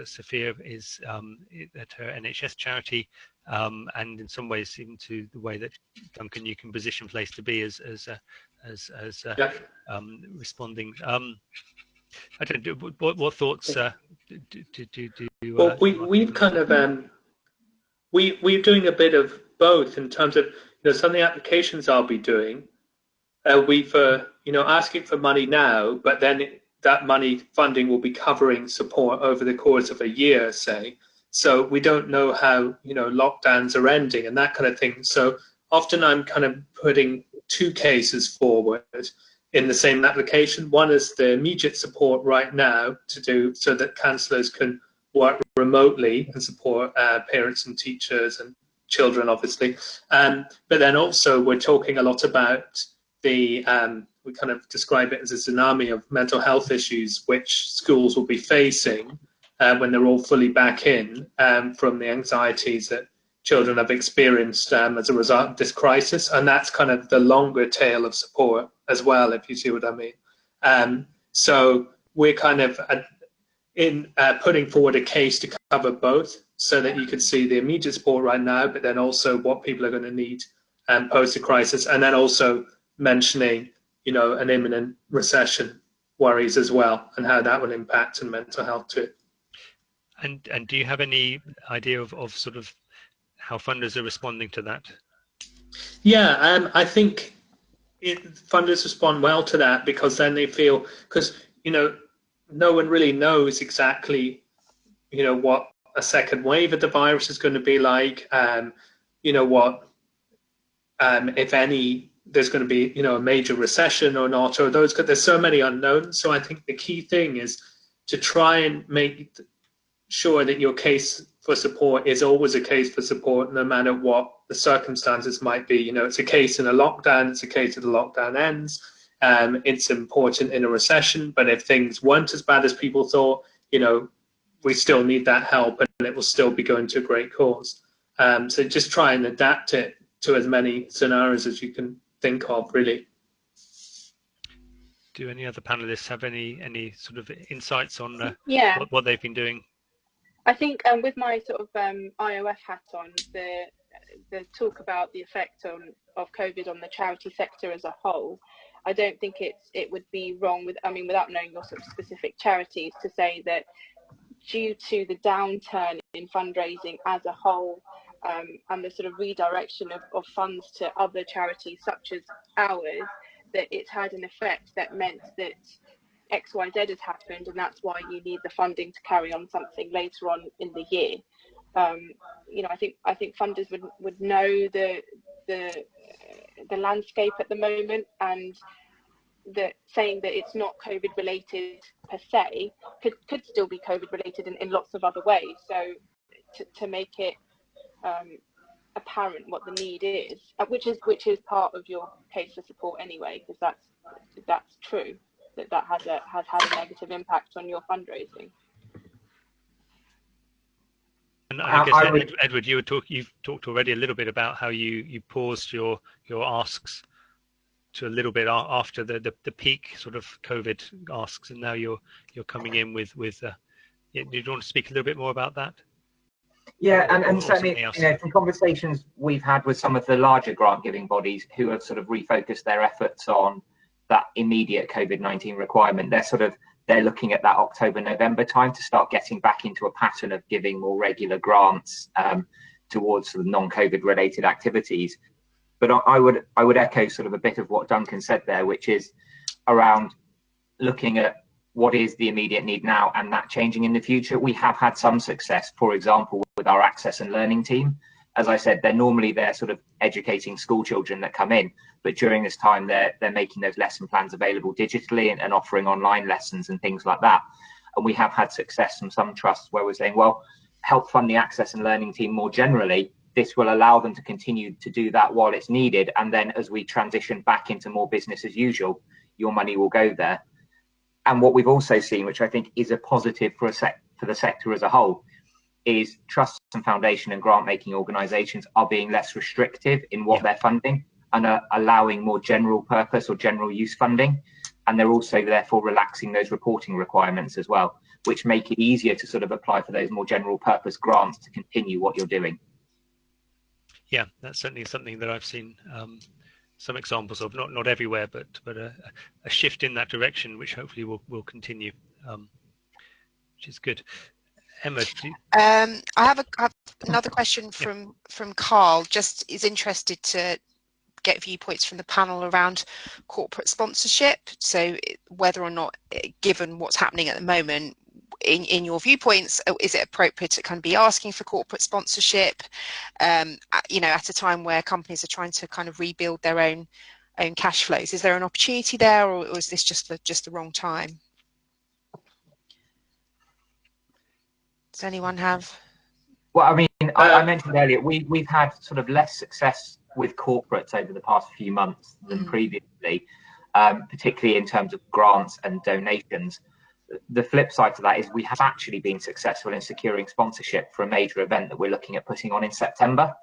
Sophia is at her NHS charity, and in some ways even to the way that Duncan, you can position Place to Be as responding. I don't know, what thoughts well, we've kind of we're doing a bit of both in terms of, some of the applications I'll be doing, we've asking for money now, but then that money funding will be covering support over the course of a year, say. So we don't know how lockdowns are ending and that kind of thing. So often I'm kind of putting two cases forward in the same application. One is the immediate support right now to do so that counsellors can work remotely and support parents and teachers and children, obviously. But then also we're talking a lot about the we kind of describe it as a tsunami of mental health issues which schools will be facing when they're all fully back in, from the anxieties that children have experienced as a result of this crisis. And that's kind of the longer tail of support as well, if you see what I mean. So we're kind of putting forward a case to cover both, so that you could see the immediate support right now, but then also what people are going to need post the crisis, and then also mentioning an imminent recession worries as well, and how that will impact on mental health too. And do you have any idea of sort of how funders are responding to that? Yeah, I think funders respond well to that, because then they feel, because no one really knows exactly what a second wave of the virus is going to be like, what if any there's going to be a major recession or not, or there's so many unknowns. So I think the key thing is to try and make sure that your case for support is always a case for support, no matter what the circumstances might be. It's a case in a lockdown, it's a case if the lockdown ends. It's important in a recession, but if things weren't as bad as people thought, we still need that help, and it will still be going to a great cause. So just try and adapt it to as many scenarios as you can think of, really. Do any other panelists have any sort of insights on what they've been doing? I think with my sort of IOF hat on, the talk about the effect of COVID on the charity sector as a whole, I don't think it would be wrong without knowing your sort of specific charities, to say that due to the downturn in fundraising as a whole, and the sort of redirection of funds to other charities such as ours, that it's had an effect that meant that XYZ has happened, and that's why you need the funding to carry on something later on in the year. I think funders would know the landscape at the moment, and that saying that it's not COVID related per se could still be COVID related in lots of other ways. So to make it apparent what the need is, which is part of your case for support anyway, because that's true, that has had a negative impact on your fundraising. And I guess Edward, you've talked already a little bit about how you paused your asks to a little bit after the peak sort of COVID asks, and now you're coming in with do you want to speak a little bit more about that? Yeah, and certainly, from conversations we've had with some of the larger grant giving bodies who have sort of refocused their efforts on that immediate COVID-19 requirement, they're looking at that October, November time to start getting back into a pattern of giving more regular grants towards sort of non-COVID related activities. But I would echo sort of a bit of what Duncan said there, which is around looking at what is the immediate need now and that changing in the future. We have had some success, for example, with our access and learning team. As I said, they're sort of educating school children that come in, but during this time they're making those lesson plans available digitally and offering online lessons and things like that. And we have had success from some trusts where we're saying, well, help fund the access and learning team more generally. This will allow them to continue to do that while it's needed, and then as we transition back into more business as usual, your money will go there. And what we've also seen, which I think is a positive for the sector as a whole, is trusts and foundation and grant making organisations are being less restrictive in what they're funding and are allowing more general purpose or general use funding. And they're also therefore relaxing those reporting requirements as well, which make it easier to sort of apply for those more general purpose grants to continue what you're doing. Yeah, that's certainly something that I've seen some examples of, not everywhere, but a shift in that direction, which hopefully will continue, which is good. Emma, I have another question from Carl. Just is interested to get viewpoints from the panel around corporate sponsorship. So whether or not, given what's happening at the moment, in your viewpoints, is it appropriate to kind of be asking for corporate sponsorship, at a time where companies are trying to kind of rebuild their own cash flows? Is there an opportunity there, or is this just the wrong time? Does anyone have? Well, I mean, I mentioned earlier, we've had sort of less success with corporates over the past few months than previously, particularly in terms of grants and donations. The flip side to that is we have actually been successful in securing sponsorship for a major event that we're looking at putting on in September.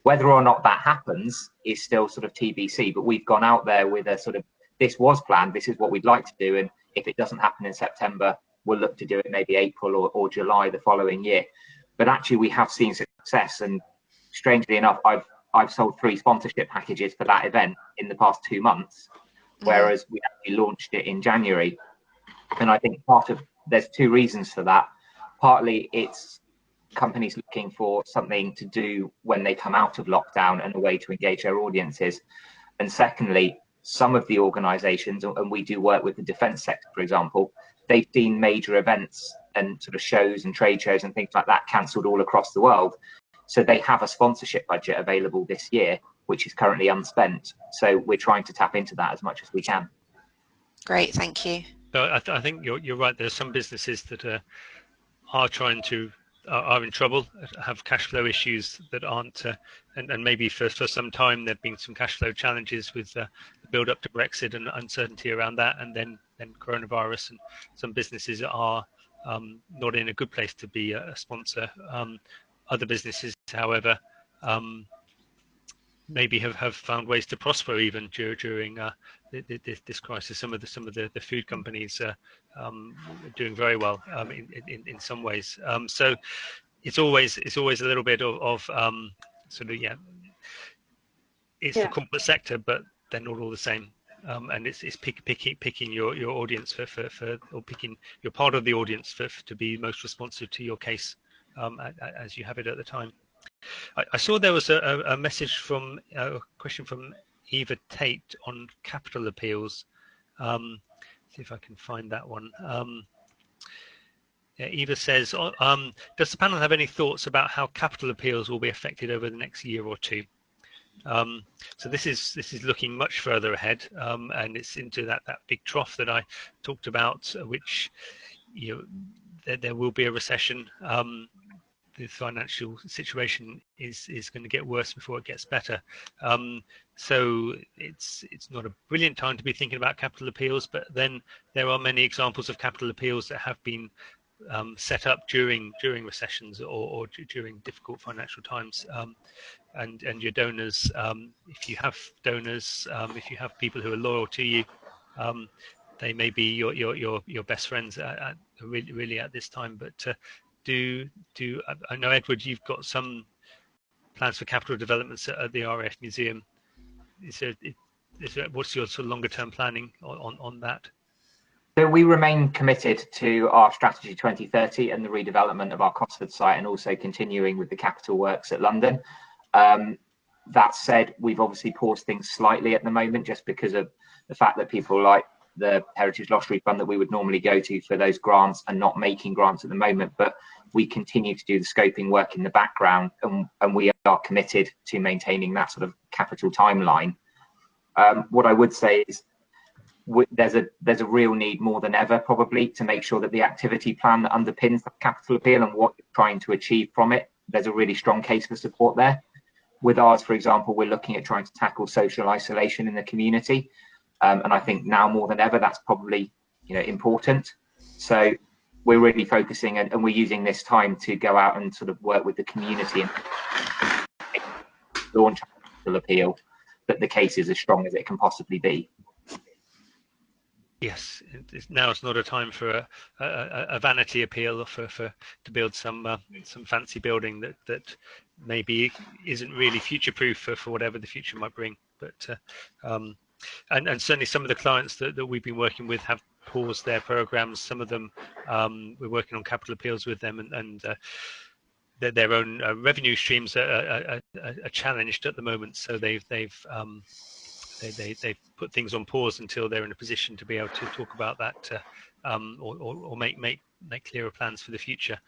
Whether or not that happens is still sort of TBC, but we've gone out there with a sort of, this was planned, this is what we'd like to do, and if it doesn't happen in September, we'll look to do it maybe April or July the following year. But actually we have seen success, and strangely enough, I've sold 3 sponsorship packages for that event in the past 2 months, whereas we actually launched it in January. And I think there's 2 reasons for that. Partly it's companies looking for something to do when they come out of lockdown and a way to engage their audiences. And secondly, some of the organisations, and we do work with the defence sector, for example, they've seen major events and sort of shows and trade shows and things like that cancelled all across the world. So they have a sponsorship budget available this year, which is currently unspent. So we're trying to tap into that as much as we can. Great, thank you. I think you're right. There's some businesses that are in trouble, have cash flow issues that aren't, and maybe for some time there've been some cash flow challenges with the build up to Brexit and uncertainty around that, and then coronavirus, and some businesses are not in a good place to be a sponsor. Other businesses, however, maybe have found ways to prosper even during this crisis. Some of the food companies are doing very well in some ways. So it's always a little bit of sort of the corporate sector, but they're not all the same. And it's picking your audience for or picking your part of the audience to be most responsive to your case as you have it at the time. I saw there was a message from a question from Eva Tate on capital appeals. See if I can find that one. Eva says, does the panel have any thoughts about how capital appeals will be affected over the next year or 2? So this is looking much further ahead, and it's into that big trough that I talked about, which there will be a recession. The financial situation is going to get worse before it gets better. So it's not a brilliant time to be thinking about capital appeals, but then there are many examples of capital appeals that have been set up during recessions or during difficult financial times. And your donors, if you have donors, if you have people who are loyal to you, they may be your best friends really at this time. But I know, Edward, you've got some plans for capital developments at the RAF Museum. What's your sort of longer term planning on that? So we remain committed to our strategy 2030 and the redevelopment of our Cosford site, and also continuing with the capital works at London. That said, we've obviously paused things slightly at the moment just because of the fact that people like the Heritage Lottery Fund that we would normally go to for those grants are not making grants at the moment. But we continue to do the scoping work in the background, and we are committed to maintaining that sort of capital timeline. What I would say is there's a real need more than ever probably to make sure that the activity plan that underpins the capital appeal and what you're trying to achieve from it, there's a really strong case for support there. With ours, for example, we're looking at trying to tackle social isolation in the community, and I think now more than ever that's probably important. So we're really focusing, and we're using this time to go out and sort of work with the community and launch a capital appeal that the case is as strong as it can possibly be. Yes, now it's not a time for a vanity appeal or to build some fancy building that maybe isn't really future proof for whatever the future might bring. But and certainly some of the clients that we've been working with have paused their programs. Some of them we're working on capital appeals with them, and their own revenue streams are challenged at the moment. So they've put things on pause until they're in a position to be able to talk about that or make clearer plans for the future.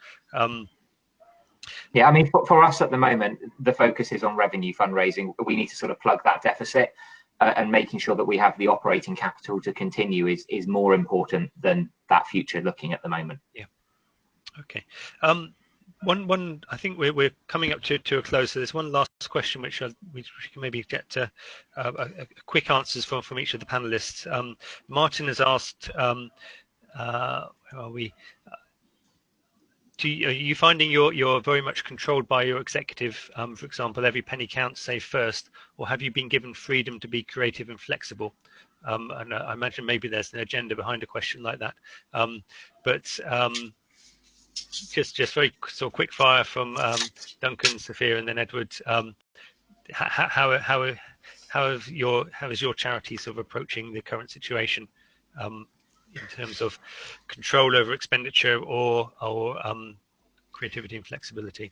Yeah, I mean, for us at the moment, the focus is on revenue fundraising. We need to sort of plug that deficit, and making sure that we have the operating capital to continue is more important than that future looking at the moment. Yeah. Okay. One. I think we're coming up to a close. So there's one last question which we can maybe get quick answers from each of the panelists. Martin has asked, where are we? Are you finding you're very much controlled by your executive? For example, every penny counts, save first, or have you been given freedom to be creative and flexible? And I imagine maybe there's an agenda behind a question like that. But just very sort of quick fire from Duncan, Sophia, and then Edward. How is your charity sort of approaching the current situation in terms of control over expenditure or creativity and flexibility?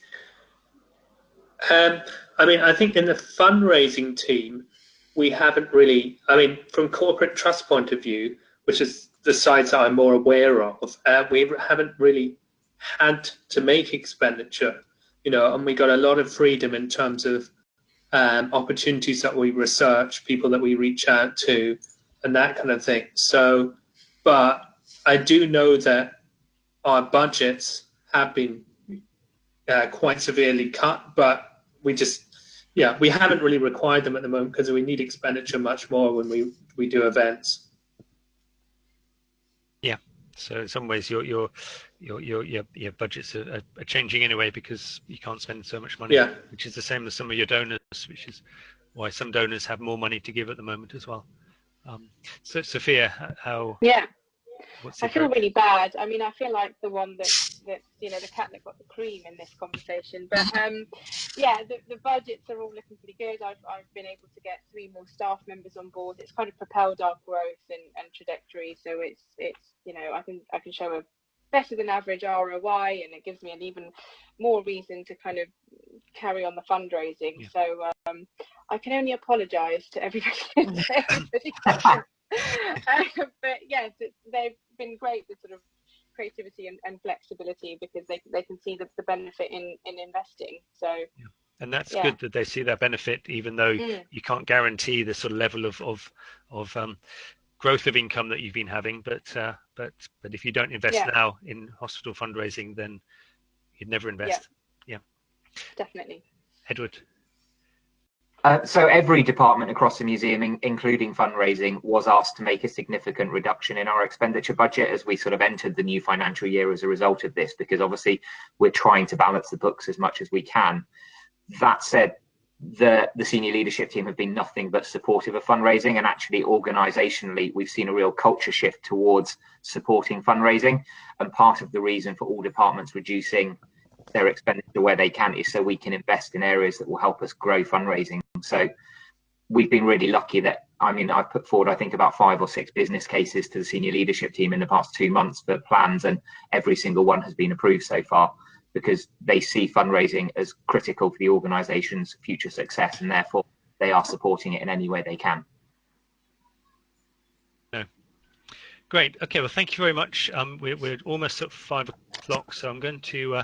I mean, I think in the fundraising team, we haven't really. I mean, from corporate trust point of view, which is the sides that I'm more aware of, we haven't really had to make expenditure, and we got a lot of freedom in terms of opportunities that we research, people that we reach out to, and that kind of thing. So, but I do know that our budgets have been quite severely cut, but we haven't really required them at the moment because we need expenditure much more when we do events. Yeah. So in some ways, your budgets are changing anyway because you can't spend so much money. Yeah. Which is the same as some of your donors, which is why some donors have more money to give at the moment as well. So Sophia, how? Yeah. I feel really bad. I mean, I feel like the one that the cat that got the cream in this conversation. But yeah, the budgets are all looking pretty good. I've been able to get 3 more staff members on board. It's kind of propelled our growth and trajectory. So it's I can show a better than average ROI, and it gives me an even more reason to kind of carry on the fundraising. Yeah. So I can only apologise to everybody. But yes, they've been great with sort of creativity and flexibility because they can see the benefit in investing. So yeah. And that's good that they see that benefit, even though you can't guarantee the sort of level of growth of income that you've been having. But if you don't invest now in hospital fundraising, then you'd never invest. Yeah. Definitely. Edward. So every department across the museum, including fundraising, was asked to make a significant reduction in our expenditure budget as we sort of entered the new financial year as a result of this, because obviously we're trying to balance the books as much as we can. That said, the senior leadership team have been nothing but supportive of fundraising, and actually organisationally we've seen a real culture shift towards supporting fundraising, and part of the reason for all departments reducing their expenditure where they can is so we can invest in areas that will help us grow fundraising. So we've been really lucky that, I mean, I've put forward, I think, about 5 or 6 business cases to the senior leadership team in the past 2 months for plans, and every single one has been approved so far, because they see fundraising as critical for the organisation's future success, and therefore they are supporting it in any way they can. Great. Okay. Well, thank you very much. We're almost at 5 o'clock, so I'm going to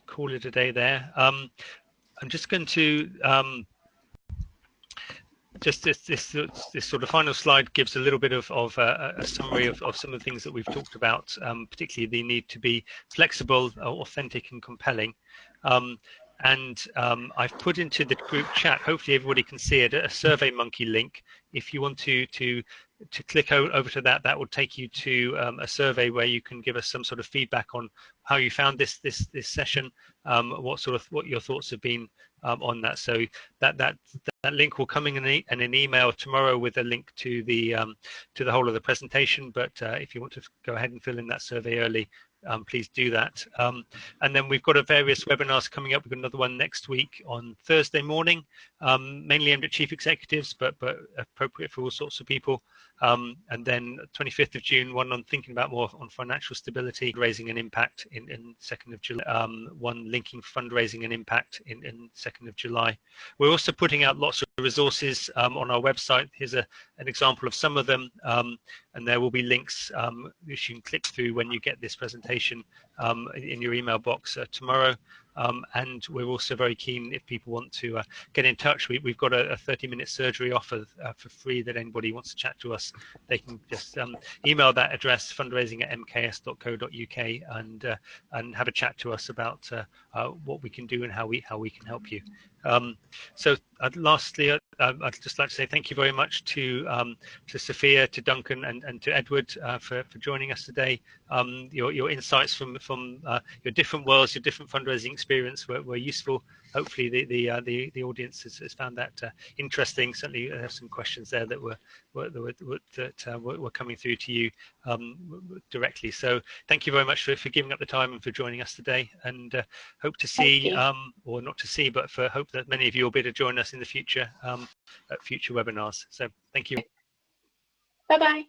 call it a day there. I'm just going to just this sort of final slide gives a little bit of a summary of some of the things that we've talked about, particularly the need to be flexible, authentic, and compelling. I've put into the group chat, hopefully everybody can see it, a SurveyMonkey link. If you want to click over to that, that will take you to a survey where you can give us some sort of feedback on how you found this session, what your thoughts have been on that. So that link will come in an email tomorrow with a link to the whole of the presentation. But if you want to go ahead and fill in that survey early, please do that. And then we've got various webinars coming up. We've got another one next week on Thursday morning, mainly aimed at chief executives, but appropriate for all sorts of people. And then 25th of June, one on thinking about more on financial stability, raising an impact in 2nd of July, one linking fundraising and impact in 2nd of July. We're also putting out lots of resources on our website. Here's an example of some of them, and there will be links which you can click through when you get this presentation in your email box tomorrow. And we're also very keen if people want to get in touch. We've got a 30-minute surgery offer for free that anybody wants to chat to us. They can just email that address, fundraising@mks.co.uk, and have a chat to us about what we can do and how we can help you. So lastly, I'd just like to say thank you very much to Sophia, to Duncan, and to Edward for joining us today. Your insights from your different worlds, your different fundraising experience were useful. Hopefully the audience has found that interesting. Certainly I have some questions there that were coming through to you directly. So thank you very much for giving up the time and for joining us today, and hope to see, or not to see, but hope that many of you will be able to join us in the future at future webinars. So thank you. Bye-bye.